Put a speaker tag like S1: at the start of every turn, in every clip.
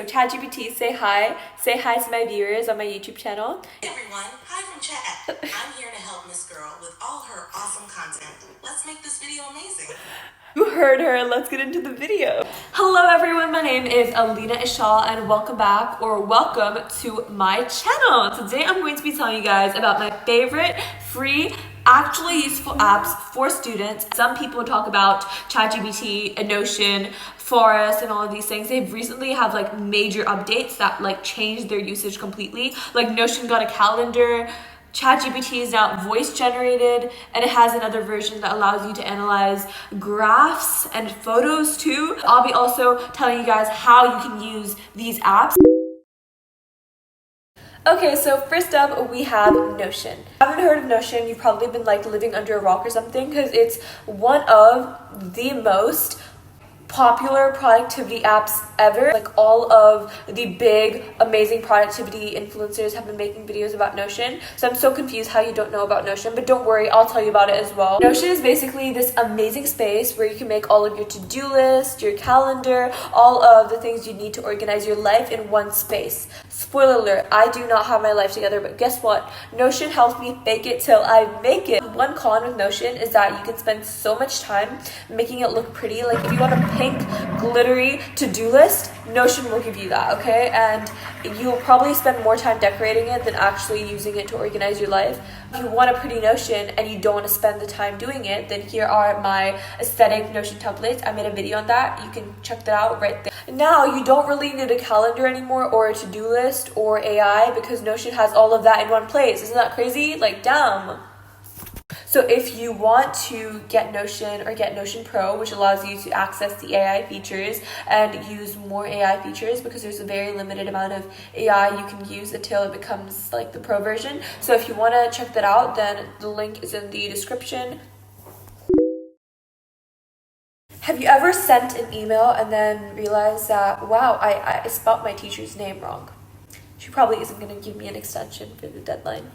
S1: So ChatGPT, say hi. Say hi to my viewers on my YouTube channel.
S2: Hey everyone, hi from Chat. I'm here to help Miss Girl with all her awesome content. Let's make this video amazing.
S1: You heard her. Let's get into the video. Hello everyone, my name is Alina Ishal and welcome back or welcome to my channel. Today I'm going to be telling you guys about my favorite free actually useful apps for students. Some people talk about ChatGPT and Notion, Forest, and all of these things. They've recently have like major updates that like changed their usage completely. Like Notion got a calendar. ChatGPT is now voice generated, and it has another version that allows you to analyze graphs and photos too. I'll be also telling you guys how you can use these apps. Okay, so first up we have Notion. If you haven't heard of Notion, you've probably been like living under a rock or something, because it's one of the most popular productivity apps ever. Like all of the big amazing productivity influencers have been making videos about Notion, so I'm so confused how you don't know about Notion, but don't worry, I'll tell you about it as well. Notion is basically this amazing space where you can make all of your to-do list, your calendar, all of the things you need to organize your life in one space. Spoiler alert, I do not have my life together, but guess what? Notion helps me fake it till I make it. One con with Notion is that you can spend so much time making it look pretty. Like if you want a pink, glittery to-do list, Notion will give you that, okay? And you'll probably spend more time decorating it than actually using it to organize your life. If you want a pretty Notion and you don't want to spend the time doing it, then here are my aesthetic Notion templates. I made a video on that. You can check that out right there. Now, you don't really need a calendar anymore or a to-do list or AI, because Notion has all of that in one place. Isn't that crazy? Like, damn. So if you want to get Notion or get Notion Pro, which allows you to access the AI features and use more AI features, because there's a very limited amount of AI you can use until it becomes like the Pro version. So if you want to check that out, then the link is in the description. Have you ever sent an email and then realized that, wow, I spelled my teacher's name wrong? She probably isn't going to give me an extension for the deadline.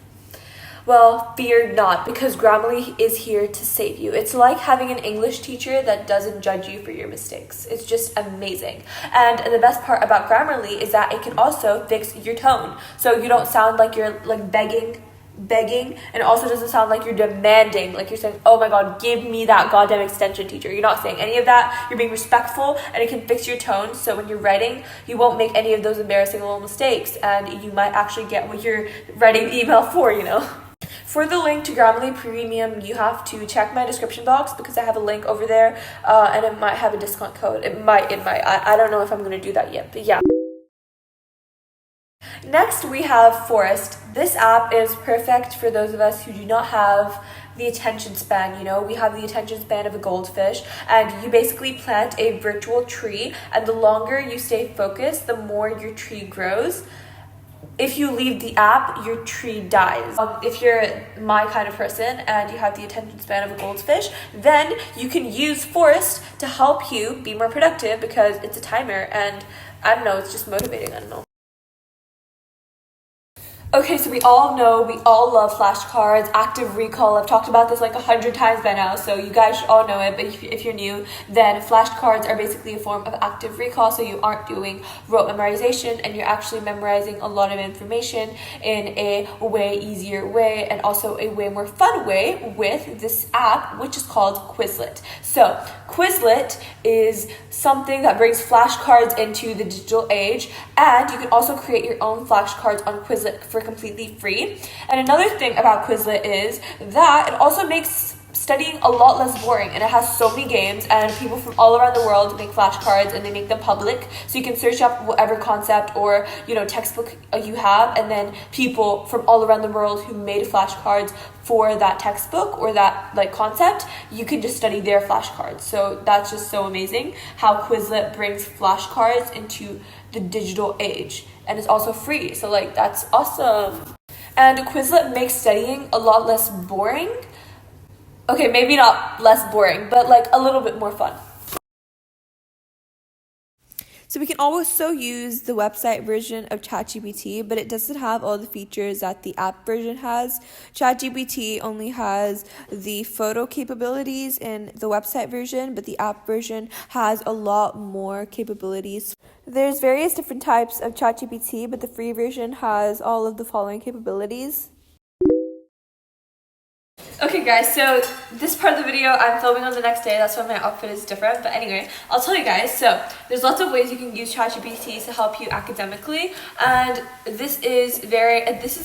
S1: Well, fear not, because Grammarly is here to save you. It's like having an English teacher that doesn't judge you for your mistakes. It's just amazing. And the best part about Grammarly is that it can also fix your tone. So you don't sound like you're like begging, and it also doesn't sound like you're demanding, like you're saying, oh my god, give me that goddamn extension, teacher. You're not saying any of that. You're being respectful, and it can fix your tone, so when you're writing, you won't make any of those embarrassing little mistakes, and you might actually get what you're writing the email for, you know. For the link to Grammarly Premium, you have to check my description box, because I have a link over there, and it might have a discount code. It might. I don't know if I'm going to do that yet, but yeah. Next, we have Forest. This app is perfect for those of us who do not have the attention span. You know, we have the attention span of a goldfish, and you basically plant a virtual tree, and the longer you stay focused, the more your tree grows. If you leave the app, your tree dies. If you're my kind of person and you have the attention span of a goldfish, then you can use Forest to help you be more productive, because it's a timer, and I don't know, it's just motivating, I don't know. Okay, so we all know, we all love flashcards, active recall. I've talked about this like 100 times by now, so you guys should all know it, but if you're new, then flashcards are basically a form of active recall, so you aren't doing rote memorization, and you're actually memorizing a lot of information in a way easier way, and also a way more fun way with this app, which is called Quizlet. So Quizlet is something that brings flashcards into the digital age, and you can also create your own flashcards on Quizlet for completely free. And another thing about Quizlet is that it also makes studying a lot less boring, and it has so many games, and people from all around the world make flashcards, and they make them public, so you can search up whatever concept or textbook you have, and then people from all around the world who made flashcards for that textbook or that like concept, you can just study their flashcards. So that's just so amazing how Quizlet brings flashcards into the digital age, and it's also free, so like that's awesome. And Quizlet makes studying a lot less boring. Okay, maybe not less boring, but like a little bit more fun. So we can also use the website version of ChatGPT, but it doesn't have all the features that the app version has. ChatGPT only has the photo capabilities in the website version, but the app version has a lot more capabilities. There's various different types of ChatGPT, but the free version has all of the following capabilities. Okay guys, so this part of the video I'm filming on the next day, that's why my outfit is different, but anyway, I'll tell you guys. So there's lots of ways you can use ChatGPT to help you academically, and this is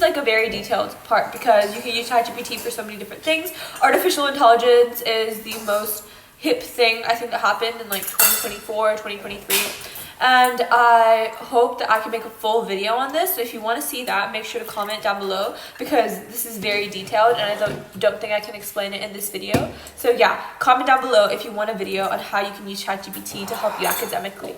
S1: like a very detailed part because you can use ChatGPT for so many different things. Artificial intelligence is the most hip thing I think that happened in like 2024, 2023. And I hope that I can make a full video on this. So if you want to see that, make sure to comment down below because this is very detailed and I don't think I can explain it in this video. So yeah, comment down below if you want a video on how you can use ChatGPT to help you academically.